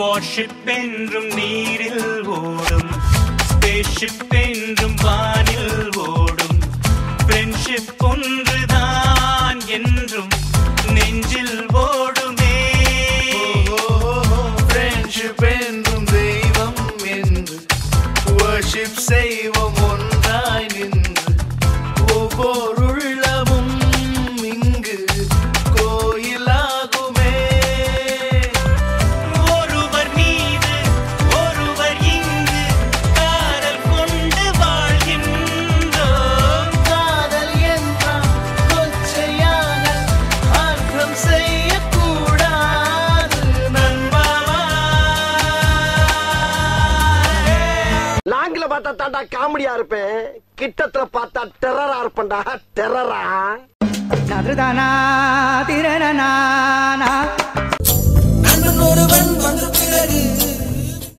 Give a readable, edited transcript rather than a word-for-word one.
Worship என்றும் நீரில் ஓடும், ஸ்பேஸ்ஷிப் என்றும் வானில் ஓடும், ஃப்ரெண்ட்ஷிப் ஒன்றுதான் என்றும் நெஞ்சில் ஓடுமே. ஃப்ரெண்ட்ஷிப் என்றும் தெய்வம் என்று வர்ஷிப் செய்வோம் ஒன்றாய் நின்று, ஒவ்வொரு உள்ளமும் இங்கு கோயிலாகுமே. ஒருவர் மீது ஒருவர் இங்கு காதல் கொண்டு வாழ்கின்றோம். காதல் என்றால் கொச்சையான அர்த்தம் செய்யக்கூடாது நண்பா. லாங்கில பார்த்தா தாண்டா காமெடியா இருப்பேன், கிட்டத்துல பார்த்தா டெரரா இருப்பேன்டா, டெரரா. நதுதானா திரணனா